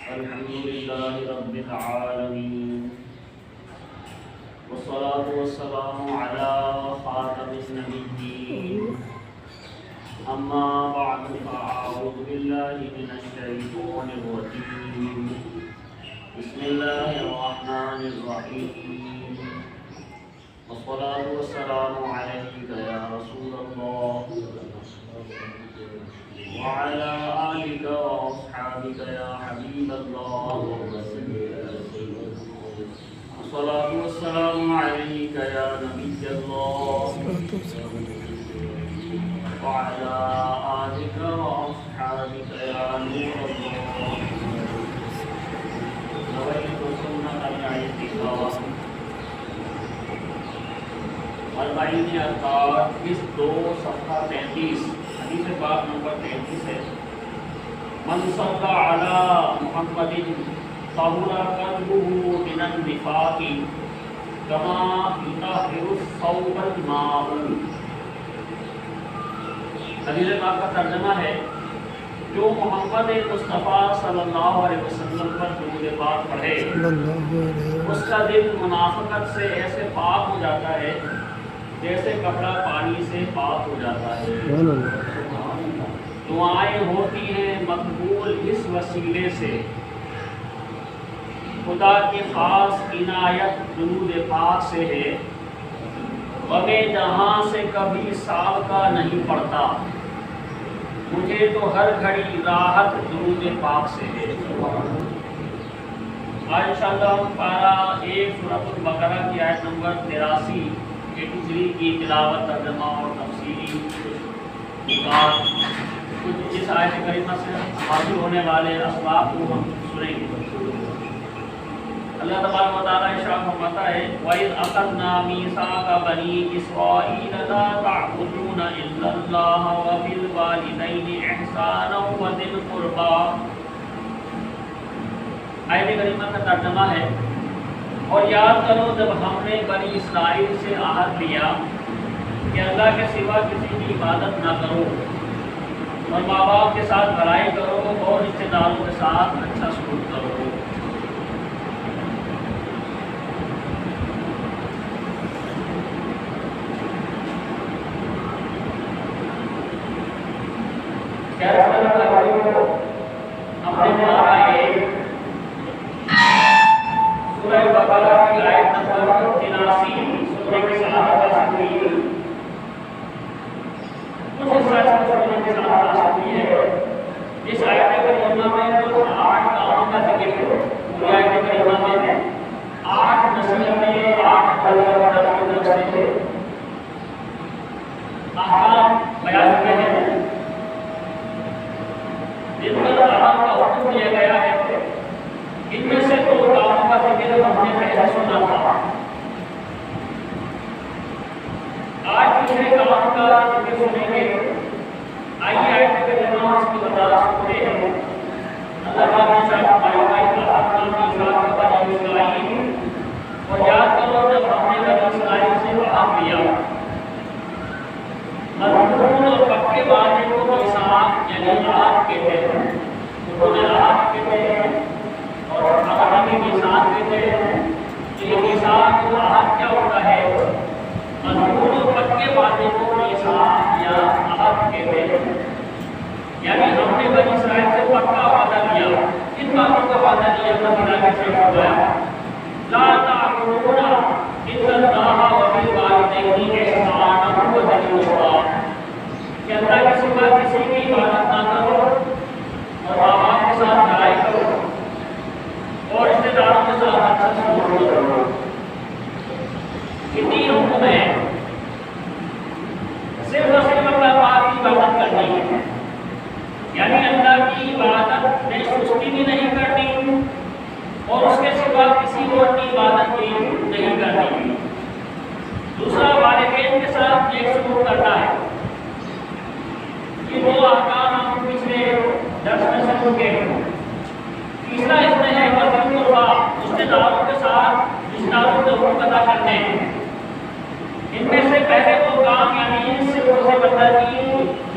الحمد لله رب العالمين والصلاة والسلام على خاتم النبيين أما بعد فأعوذ بالله من الشيطان الرجيم بسم الله الرحمن الرحيم والصلاة والسلام عليك يا رسول الله وعلى آلك وأصحابك يا حبيب الله والصلاة والسلام عليك يا نبي الله وعلى آلك وأصحابك يا نور الله نويت سنة الاعتكاف البعین ارکان 2 صفحہ 33 حدیث باب نمبر 33 ہے من صلی علی محمد طہر قلبہ من النفاق کما یطہر الثوب الماء. حدیث باب کا ترجمہ ہے جو محمد مصطفیٰ صلی اللہ علیہ وسلم پر درود پاک پڑھے اس کا دل منافقت سے ایسے پاک ہو جاتا ہے جیسے کپڑا پانی سے پاک ہو جاتا ہے. دعائیں ہوتی ہیں مقبول اس وسیلے سے. خدا کی خاص عنایت درود پاک سے ہے. غم جہاں سے کبھی سابقہ نہیں پڑتا. مجھے تو ہر گھڑی راحت درود پاک سے ہے. آج انشاءاللہ ہم پارہ 1 سورۃ البقرہ کی آیت نمبر 83 کی تلاوت ترجمہ اور تفسیری نکات کچھ اس آیت کریمہ سے حاصل ہونے والے اسباب کو ہم سنیں گے. اللہ تبارک و تعالیٰ ارشاد فرماتا ہے وَإِذْ أَخَذْنَا مِيثَاقَ بَنِي إِسْرَائِيلَ لَا تَعْبُدُونَ إِلَّا اللَّهَ وَبِالْوَالِدَيْنِ إِحْسَانًا وَذِي الْقُرْبَى. آیت کریمہ کا ترجمہ ہے اور یاد کرو جب ہم نے بنی اسرائیل سے عہد لیا کہ اللہ کے سوا کسی کی عبادت نہ کرو اور ماں باپ کے ساتھ بھلائی کرو اور رشتہ داروں کے ساتھ اچھا سلوک کرو. اپنے سورہ بقرہ کی آیت نمبر 83 سورہ کے ساتھ اس آیت کریمہ میں 8 کاموں کا ذکر ہے. پوری آیت کریمہ میں 8 نسلیں میں 8 الگ الگ نسلیں سے احکام بیان کیے ہیں جن پر اللہ کا حکم دیا گیا ہے. ان میں سے 2 کاموں کا ذکر ہم نے پہلے سنا تھا. آج دوسرے کام کا ذکر سنیں گے. آئیے آیت کریمہ اس کی وضاحت سنتے ہیں. اللہ تعالیٰ نے اور یاد کرو جب ہم نے بنی اسرائیل سے عہد لیا مضمون اور پکے وعدے کو میثاق یعنی عہد کہتے ہیں. انہوں نے عہد کہتے ہیں اور ہم نے میثاق کہتے ہیں. یہ میثاق و عہد کیا ہوتا ہے؟ مضمون اور پکے وعدے کو میثاق یا عہد کہتے ہیں. یعنی ہم نے بنی اسرائیل سے پکا وعدہ لیا. کن باتوں کا وعدہ لیا؟ اللہ کے سے فرمایا لا تعبدون الا اللہ وبالوالدین احسانا وذی القربى کہ اللہ کے سوا کسی کی عبادت نہ کرو اور ماں باپ کے ساتھ بھلائی کرو اور رشتہ داروں کے ساتھ اچھا سلوک کرو. یہ 3 حکم ہیں. صرف اور صرف اللہ پاک کی عبادت کرنی ہے. یعنی اللہ کی عبادت میں سستی بھی نہیں کرنی اور اس کے سوا کسی اور کی عبادت بھی نہیں کرنی. دوسرا والدین کے ساتھ نیک سلوک کرنا ہے. یہ 2 احکام ہم پچھلے درس میں سن چکے ہیں. تیسرا اس میں ہے وذی القربیٰ رشتہ داروں کے ساتھ رشتہ داروں کے حقوق ادا کرنے. ان میں سے پہلے 2 کام یعنی صرف اسے بندہ کی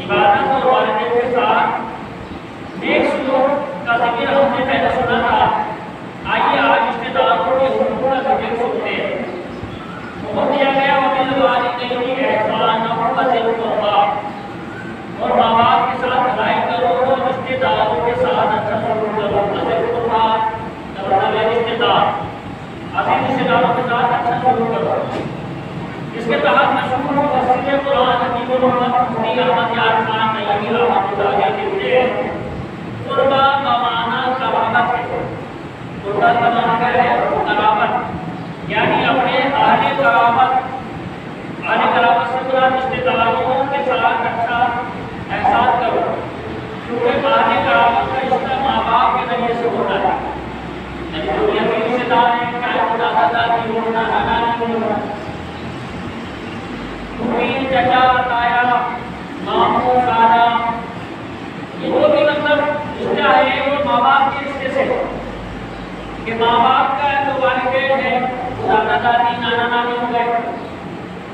عبادت اور والدین کے ساتھ نیک سلوک کا ذکر ہم نے پہلے سنا تھا. پھوپھی چچا تایا ماموں خالہ یہ جو بھی مطلب رشتہ ہے وہ ماں باپ کے رشتے سے کہ ماں باپ کا جو والدین ہے دادا دادی نانا نانی ہو گئے،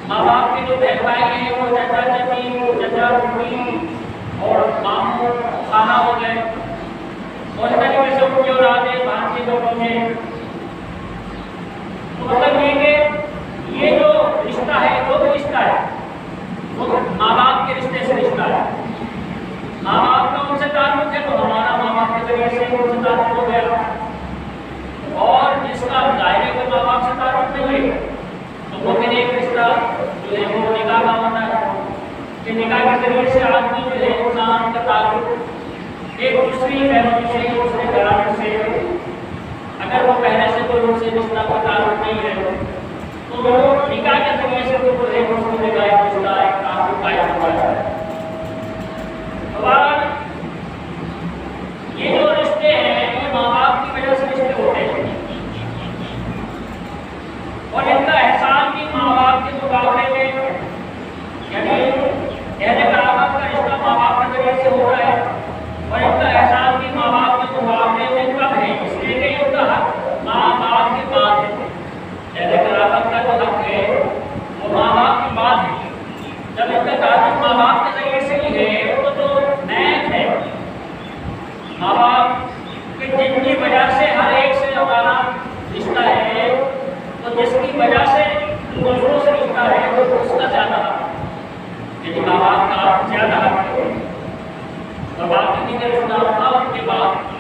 ماں باپ کے جو بہن بھائی ہیں وہ چچا چچی چچا پھوپھی اور ماموں خالہ ہو گئے، اور اس طریقے سے ان کی اولادیں بھانجے بھتیجے۔ تو مطلب یہ کہ یہ جو رشتہ ہے وہ بھی رشتہ ہے، وہ ماں باپ کے رشتے سے رشتہ ہے۔ ماں باپ کا ان سے تعلق ہے تو ہمارا ماں باپ کے ذریعے سے ان سے تعلق ہو گیا، اور جس کا ظاہر ہے کوئی ماں باپ سے تعلق نہیں ہے تو وہ بھی ایک رشتہ جو ہے وہ نکاح کا ہوتا ہے کہ نکاح کے ذریعے سے آدمی جو ہے انسان کا تعلق ایک دوسری بہنوں سے دوسرے گھرانے سے، اگر وہ پہلے سے کوئی ان سے رشتہ کا تعلق نہیں ہے تو وہ نکاح کے ذریعے سے وہ ایک دوسرے کا ایک رشتہ ایک تعلق قائم ہوتا ہے۔ اور یہ جو رشتے ہیں یہ ماں باپ کی وجہ سے رشتے ہوتے ہیں، اور ان کا احسان بھی ماں باپ کے مقابلے میں یعنی اہل قرابت کا رشتہ ماں باپ کے ذریعے سے ہو رہا ہے، اور ان کا احسان بھی ماں باپ کے مقابلے میں کم ہے، اس لیے کہ ان کا حق ماں باپ کے بعد ہے۔ اہل قرابت کا جو حق ہے وہ ماں باپ کے بعد ہے۔ جب ان کا تعلق ماں باپ کے ذریعے سے ہی ہے تو جو نیک ہے ماں باپ کہ جن کی وجہ سے ہر ایک سے ہمارا رشتہ ہے، تو جس کی وجہ سے دوسروں سے رشتہ ہے تو اس کا زیادہ حق ہے، یعنی ماں باپ کا زیادہ حق ہے۔ اور باقی دیگر رشتہ ہوتا ان کے بعد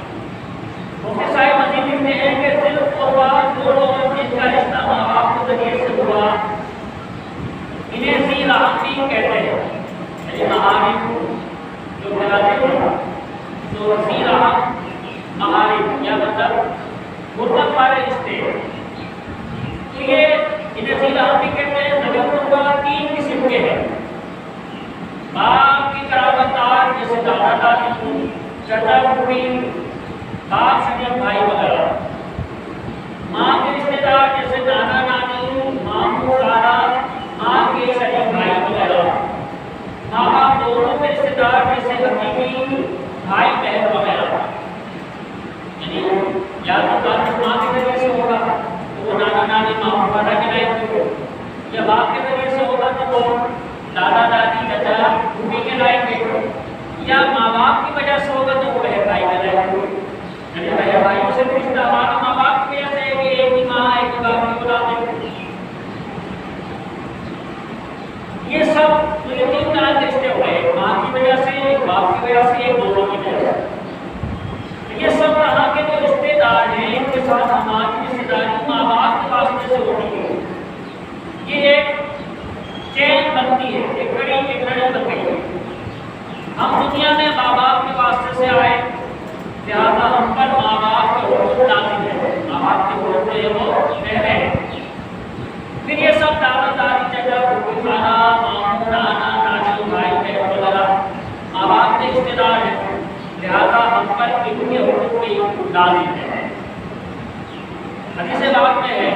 مفتی صاحب مزید لکھتے ہیں کہ دل قربات وہ لوگ جن کا رشتہ ماں باپ کے ذریعے سے ہوا انہیں ذی رحمی کہتے ہیں، یعنی محارم جو کہلاتے ہیں جو ذی رحم محارم یا مطلب مرتب والے رشتے، تو یہ انہیں ذی رحمی کہتے ہیں۔ ذوی القربیٰ تین قسم کے ہیں، باپ کی قرابت دار جیسے دادا دادی چچا پھوپھی باپ شریک بھائی وغیرہ، ماں کے رشتے دار جیسے نانا نانی ماموں خالہ ماں کے شریک بھائی وغیرہ، ماں باپ دونوں کے رشتے دار جیسے حقیقی بھائی بہن وغیرہ، یعنی یا تو تعلق ماں کے ذریعے سے ہوگا تو وہ نانا نانی ماموں خالہ کے لائق ہوگا، یا باپ کے ذریعے سے ہوگا تو وہ دادا دادی چچا پھوپھی کے لائق ہے، یا ماں باپ کی وجہ سے ہوگا تو وہ بہن بھائی کے لائق ہوگا، یعنی بہن بھائیوں سے بھی رشتہ ہمارا ماں باپ کی وجہ سے ہے کہ ایک ہی ماں ایک ہی باپ کی اولاد ہے۔ یہ سب تو یہ تین طرح کے رشتے ہوئے، ایک ماں کی وجہ سے ایک باپ کی وجہ سے ایک دونوں کی وجہ سے۔ یہ سب طرح کے جو رشتے دار ہیں ان کے ساتھ ہماری رشتے داری ماں باپ کے واسطے سے ہوتی ہے، یہ ایک چین بنتی ہے، ایک کڑی بنتی ہے۔ ہم دنیا میں ماں باپ کے واسطے سے آئے، لہٰذا ہم پر ماں باپ کا حقوق لازم ہے، ماں باپ کے حقوق جو ہے وہ پہلے ہیں۔ پھر یہ سب دادا دادی چچا پھوپھی خالہ ماموں نانا نانی بھائی بہن وغیرہ ماں باپ کے رشتے دار ہیں، لہٰذا ہم پر ان کے حقوق بھی لازم ہے۔ حدیث پاک میں ہے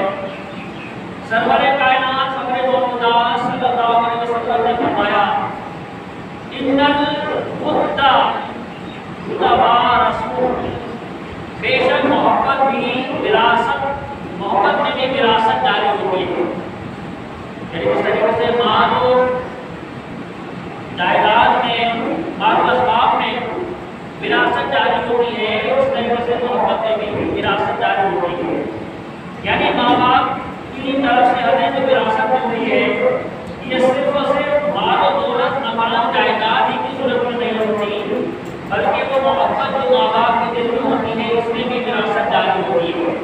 سرور کائنات فخر موجودات صلی اللہ علیہ وسلم نے فرمایا ان الخدہ رسول، بے شک محبت بھی وراثت، محبت میں بھی وراثت جاری ہوتی ہے، یعنی اس طریقے سے مال و جائیداد میں مال و اسباب میں وراثت جاری ہوتی ہے، اس طریقے سے محبت میں بھی وراثت جاری ہوتی ہے، یعنی ماں باپ کی طرف سے ہمیں جو وراثت ملتی ہے یہ صرف اور صرف مال و دولت مکان جائیداد ہی کی صورت میں نہیں ہوتی، بلکہ وہ محبت جو ماں باپ کے دل میں ہوتی ہے اس میں بھی وراثت جاری ہوتی ہے،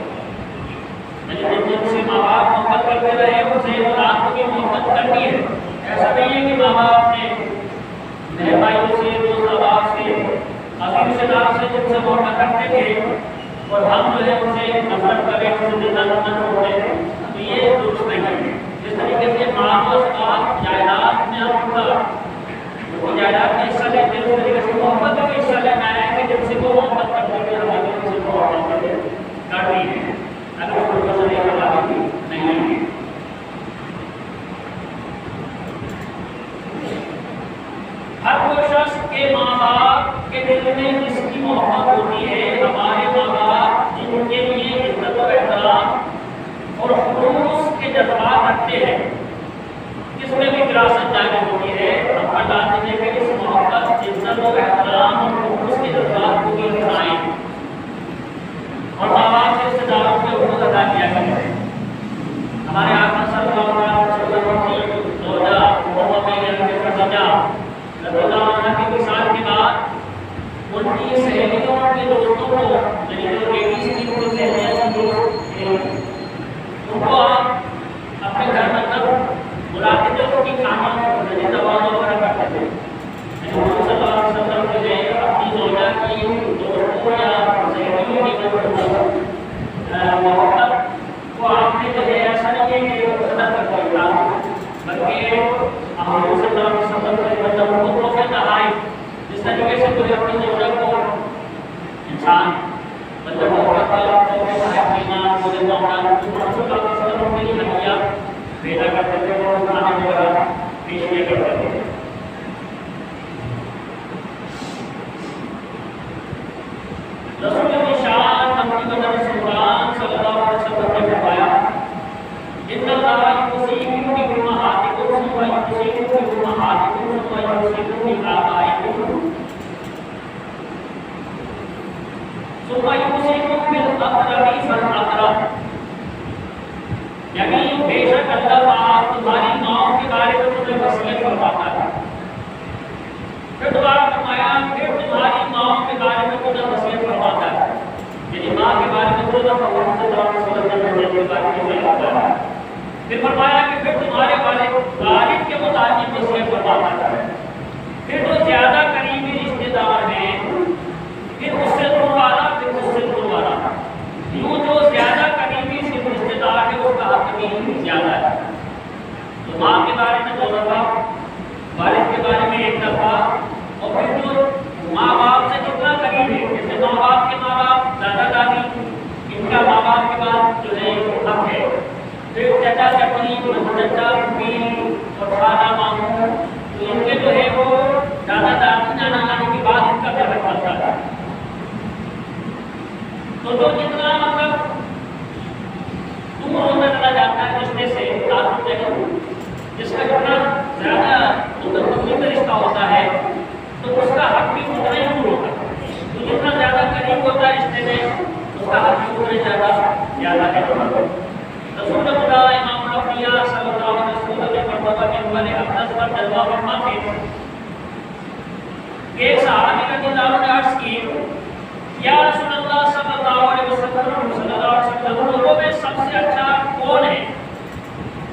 یعنی جن سے ماں باپ محبت کرتے رہے ان سے اولاد کو بھی محبت کرنی ہے۔ ایسا نہیں ہے کہ ماں باپ نے بہن بھائیوں سے دوست احباب سے عزیز رشتے داروں سے جن سے محبت کرتے تھے اور ہم جو ہے ان سے نفرت کریں ان سے نفرت ہوتے تو یہ درست نہیں ہے۔ جس طریقے سے مال و اسباب جائیداد میں ہم ان جائیداد میں حصہ لیتے ہیں اس طریقے سے محبت میں حصہ لینا ہے کہ جن سے وہ محبت کرتے ہیں ہمیں ان سے محبت کرنی ہے، اگر اس کو نہیں کروا نہیں ہے۔ بھیجا کرتے تھے وہ کھانے وغیرہ پیش کیا کرتے تھے. رسول نشان نبی بدر سلطان صلی اللہ علیہ وسلم نے فرمایا ان اللہ یصیبکم بامہاتکم ثم یصیبکم بامہاتکم ثم یصیبکم بآبائکم ثم یصیبکم بالاقرب فالاقرب. یعنی بے شک اللہ پاک تمہاری ماؤں کے بارے میں تمہیں وصیت فرماتا ہے. پھر دوبارہ فرمایا پھر تمہاری ماؤں کے بارے میں تمہیں وصیت فرماتا ہے. یعنی ماں کے بارے میں دو دفعہ محمد صلی اللہ علیہ وسلم کے بارے میں وصیت فرماتا ہے. پھر فرمایا کہ پھر تمہارے والد کے متعلق وصیت فرماتا ہے. پھر جو زیادہ قریبی رشتے دار ہیں پھر اس سے دور والا پھر اس سے دور والا. یوں جو زیادہ قریبی رشتے دار ہے اس کا حق بھی زیادہ ہے. تو ماں کے بارے میں دو دفعہ, والد کے بارے میں ایک دفعہ, اور پھر جو ماں باپ سے جتنا قریب ہے جیسے ماں باپ کے ماں باپ دادا دادی ان کا ماں باپ کے بعد جو ہے حق ہے. پھر چچا چچی چچا پھوپھی اور خالہ ماموں تو ان کے جو ہے وہ دادا دادی نانا نانی کے بعد ان کا بھی حق بنتا ہے. تو جو جتنا مطلب دور ہوتا چلا جاتا ہے رشتے سے تعلق ہے جس کا جتنا زیادہ مطلب رشتہ ہوتا ہے تو اس کا حق بھی اتنا ہی دور ہوتا ہے. تو جتنا زیادہ قریب ہوتا ہے رشتے میں اس کا حق بھی اتنا زیادہ ہے. رسول خدا امام الانبیاء صلی اللہ علیہ وسلم نے مرتبہ کے بارے اقدس پر جلوہ فرماتے ہیں کہ ایک صحابی رضی اللہ عنہ نے عرض کی یا رسول اللہ صلی اللہ علیہ وسلم لوگوں میں سب سے اچھا کون ہے؟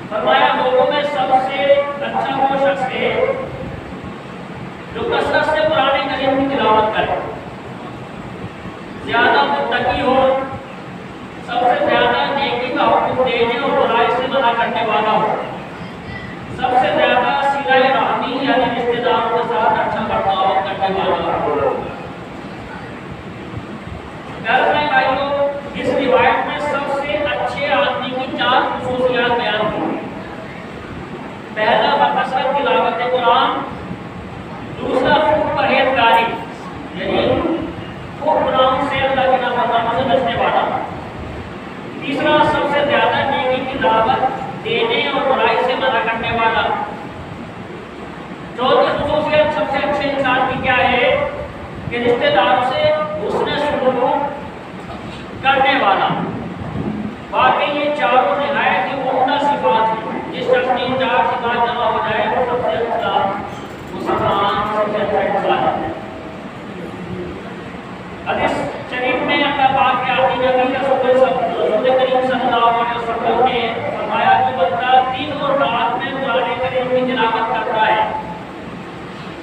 فرمایا لوگوں میں سب سے اچھا وہ شخص ہے جو کثرت سے قرآن کریم کی تلاوت کرے, زیادہ متقی ہو, سب سے زیادہ نیکی کا حکم دینے اور برائی سے منع کرنے والا ہو, سب سے زیادہ صلہ رحمی یعنی رشتے داروں کے ساتھ اچھا برتاؤ کرنے والا ہو. بھائیوں اس روایت میں سب سے اچھے آدمی کی 4 خصوصیات بیان کی. پہلا بکثرت تلاوت قرآن, دوسرا خوب پرہیزگاری یعنی خوب گناہوں سے اللہ کی نافرمانی سے بچنے والا, تیسرا سب سے زیادہ نیکی کی دعوت دینے اور برائی سے منع کرنے والا, چوتھی خصوصیت سب سے اچھے انسان کی کیا ہے کہ رشتے داروں سے حسن سلوک کرنے والا. واقعی یہ چاروں نہایت ہی عمدہ صفات ہیں. جس شخص کی 4 صفات جمع ہو جائے وہ سب سے اچھا مسلمان, سب سے اچھا انسان ہے. حدیث شریف میں اللہ پاک کے آخری نبی رسول کریم صلی اللہ علیہ وسلم نے فرمایا کہ بندہ دن اور رات میں قرآن کریم کی تلاوت کرتا ہے,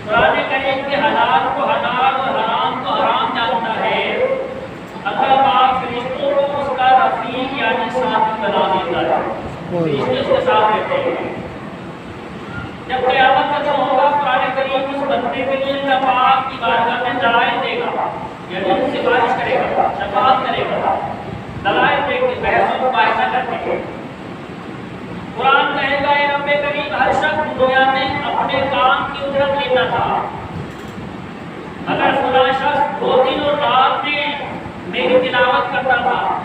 قرآن کریم کے حلال کو حلال اور حرام کو حرام جانتا ہے, اللہ پاک فرشتوں کو اس کا رفیق یعنی ساتھی بنا دیتا ہے, فرشتے اس کے ساتھ رہتے ہیں. جب قیامت کا دن ہوگا قرآن کریم اس بندے کے لیے اللہ پاک کی بارگاہ میں دلائل دے گا, یعنی ان سے سفارش کرے گا, شفاعت کرے گا, دلائل دے کے بحث و مباحثہ کرتے ہیں. قرآن کہے گا اے رب کریم ہر شخص دنیا میں اپنے کام کی اجرت لیتا تھا, اگر فلاں شخص 2 دن اور رات میں میری تلاوت کرتا تھا,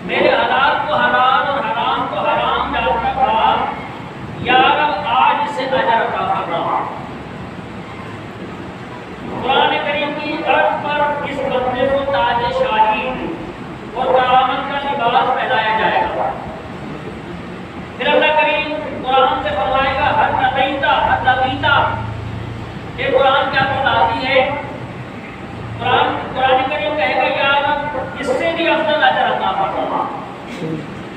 میرے حلال کو حلال اور حرام کو حرام جانتا تھا, یا رب آج سے اجر عطا فرما. قرآن کریم کی عرض پر اس بندے کو تاج شاہی اور کرامت کا لباس پہنایا جائے گا. پھر اللہ کریم قرآن سے فرمائے گا ہر نبیتا یہ قرآن کیا تو راضی ہے. قرآن کریم کہے گا یا رب اس سے بھی افضل اجر عطا فرما.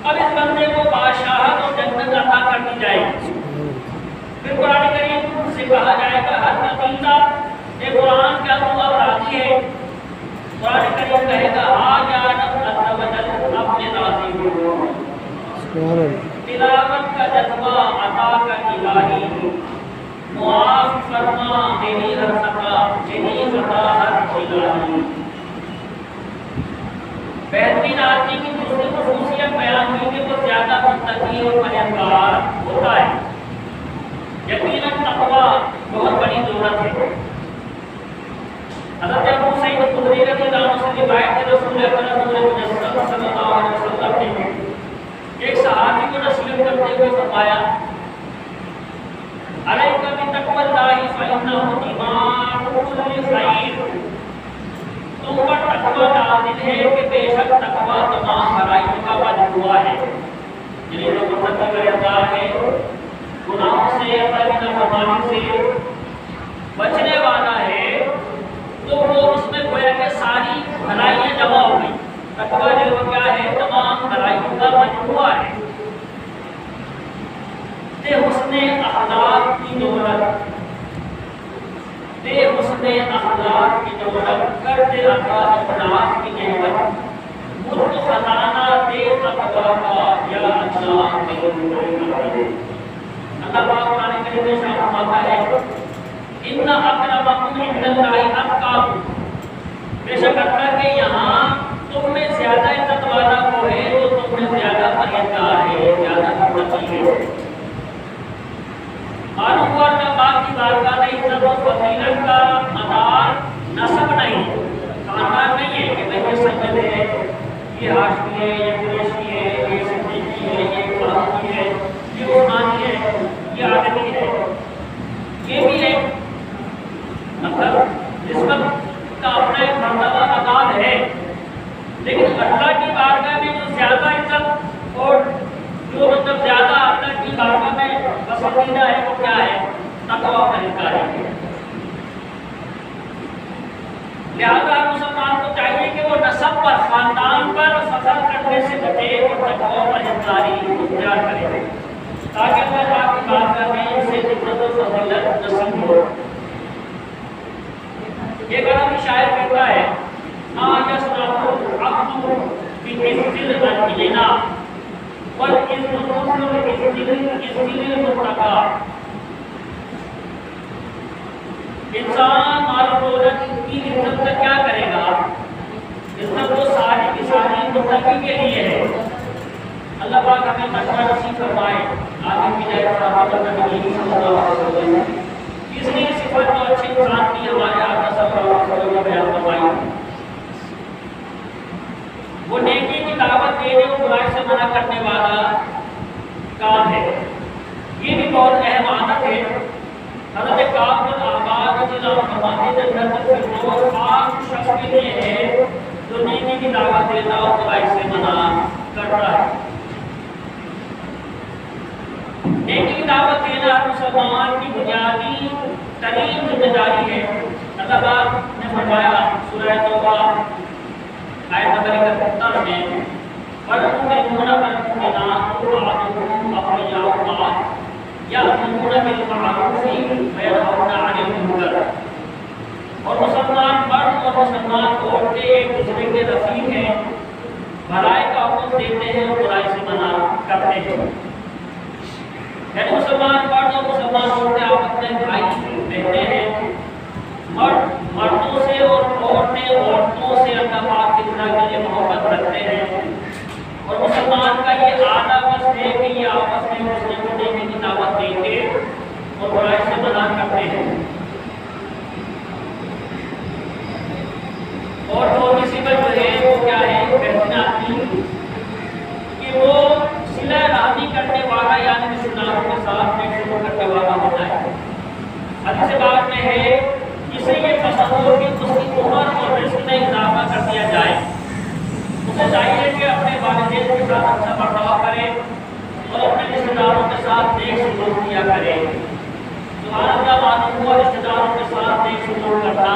اب اس بندے کو بادشاہت اور جنت عطا کر دی جائے گی. پھر قرآن کریم سے کہا جائے گا ہر نبیتا یہ قرآن کیا تو اب راضی ہے. قرآن کریم کہے گا ہاں یا رب عز و جل اپنے راضی ہو. تلاوت کا جذبہ عطا کر الہی, معاف فرما میری ہر خطا, میری خطا ہر الہی. بہترین آدمی کی دوسری خصوصیت بیان ہوئی کہ وہ زیادہ متقی اور پرہیزگار ہوتا ہے۔ یقیناً تقویٰ بہت بڑی ضرورت ہے۔ حضرت ابو سعید خدری رضی اللہ عنہ سے روایت ہے رسول اکرم صلی اللہ علیہ وسلم نے ایک صحابی کو نصیحت کرتے ہوئے فرمایا علیک بتقوی اللہ فإنہ ایمان کل خیر، تم پر تقوی نازل ہے کہ بے شک تقوی تمام برائیوں کا مجموعہ ہے۔ یعنی جو متقی پرہیزگار ہے، گناہوں سے اللہ کی نافرمانی سے بچنے والا ہے، تو وہ اس میں گویا کہ ساری بھلائیاں جمع ہو گئی۔ تقویٰ جو وہ کیا ہے؟ تمام بھلائیوں کا مجموعہ ہے۔ تے حسن اخلاق کی دولت، تے حسن اخلاق کی دولت کرتے اخلاق کی نعمت ملک خزانہ دے تقویٰ کا یا اللہ اللہ پاک قرآن کریم میں ارشاد فرماتا ہے ان اکرمکم عند اللہ اتقاکم، بے شک اللہ کے یہاں تم میں زیادہ عزت والا وہ ہے جو تم میں زیادہ پرہیزگار ہے، زیادہ متقی ہے۔ معلوم ہوا کہ پاک کی بارگاہ میں عزت و فضیلت کا مدار نسب نہیں، خاندان نہیں ہے کہ یہ سید ہے، یہ ہاشمی ہے، یہ قریشی ہے، یہ صدیقی ہے، یہ فلاحی ہے، یہ عثمانی ہے، یہ عادلی ہے۔ یہ بھی ایک مطلب نسبت کا اپنا ایک مرتبہ مقام ہے، لیکن اللہ کی بارگاہ میں جو زیادہ عزت اور جو مطلب زیادہ اللہ کی بارگاہ میں پسندیدہ ہے وہ کیا ہے؟ تقویٰ و پرہیزگاری ہے۔ لہذا مسلمان کو چاہیے کہ وہ نسب پر، خاندان پر فخر کرنے سے بچے اور تقویٰ و پرہیزگاری اختیار کرے تاکہ اللہ پاک کی بارگاہ میں اسے عزت و فضیلت نصیب ہو۔ ایک عربی شاعر کہتا ہے ما یصنع العبد بِعِزِّ الْغِنَى وَالْعِزُّ بِعِزِّ الْمُتَّقَى، انسان مال و دولت کی عزت کا کیا کرے گا؟ عزت تو ساری کی ساری متقی کے لیے ہے۔ اللہ پاک ہمیں تقویٰ نصیب فرمائے، آمین کی جائے صحابہ نبی صلی اللہ علیہ وسلم تیسری صفت جو اچھی انسان کی ہمارے آقا صلی اللہ علیہ وسلم نے بیان فرمائی وہ نیکی کی دعوت دینے اور برائی سے منع کرنے والا کام ہے۔ یہ بھی بہت اہم عادت ہے۔ حضرت کعب بن احبار رضی اللہ عنہ فرماتے ہیں جنت الفردوس عام شخص کے لیے ہے جو نیکی کی دعوت دیتا اور برائی سے منع کرتا ہے۔ نیکی کی دعوت دینا ہر مسلمان کی بنیادی ترین ذمہ داری ہے۔ اللہ پاک نے فرمایا سورہ توبہ آیت نمبر 71 میں وَالْمُؤْمِنُونَ وَالْمُؤْمِنَاتُ بَعْضُهُمْ أَوْلِيَاءُ بَعْضٍ يَأْمُرُونَ بِالْمَعْرُوفِ وَيَنْهَوْنَ عَنِ الْمُنكَرِ، اور مسلمان مرد اور مسلمان عورتیں ایک دوسرے کے رفیق ہیں، بھلائی کا حکم دیتے ہیں اور برائی سے منع کرتے ہیں۔ یعنی مسلمان مرد اور مسلمان عورتیں آپس میں بھائی رہتے ہیں، مرد مردوں سے اور عورتیں عورتوں سے اللہ پاک کی رضا کے لیے محبت رکھتے ہیں، اور مسلمان کا یہ اعلیٰ وصف ہے کہ یہ آپس میں مسلم کو نیکی کی دعوت دیتے اور برائی سے منع کرتے ہیں۔ اور جو مصیبت جو ہے وہ کیا ہے؟ بہترین آدمی کہ وہ صلہ رحمی کرنے والا یعنی رشتہ داروں کے ساتھ میں شروع کرنے والا ہوتا ہے۔ حدیث پاک میں ہے اسے یہ پسند ہو کہ اس کی عمر اور رزق میں اضافہ کر دیا جائے، اسے چاہیے کہ اپنے والدین کے ساتھ اچھا برتاؤ کرے اور اپنے رشتہ داروں کے ساتھ نیک سلوک کیا کرے۔ سبحان اللہ، معلوم ہوا رشتہ داروں کے ساتھ نیک سلوک کرنا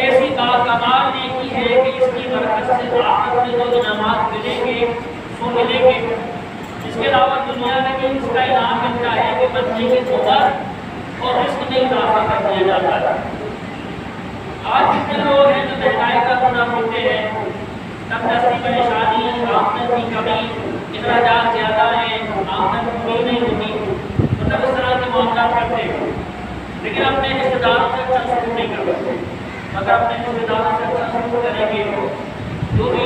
ایسی باکمال نیکی ہے کہ اس کی برکت سے آخرت میں جو انعامات ملیں گے وہ ملیں گے۔ اس کے علاوہ دنیا میں بھی اس کا انعام ملتا ہے کہ بندے کی عمر اور رزق میں اضافہ کر دیا جاتا ہے۔ آج جتنے لوگ ہیں جو مہنگائی کا گناہ ہوتے ہیں، تندرستی پریشانی، آمدن کی کمی، اخراجات زیادہ ہیں، آمدن پوری نہیں ہوتی، مطلب اس طرح کے معاملات کرتے ہیں، لیکن اپنے رشتہ داروں سے اچھا سلوک نہیں کرتے۔ اگر اپنے رشتہ داروں سے اچھا سلوک کریں گے جو بھی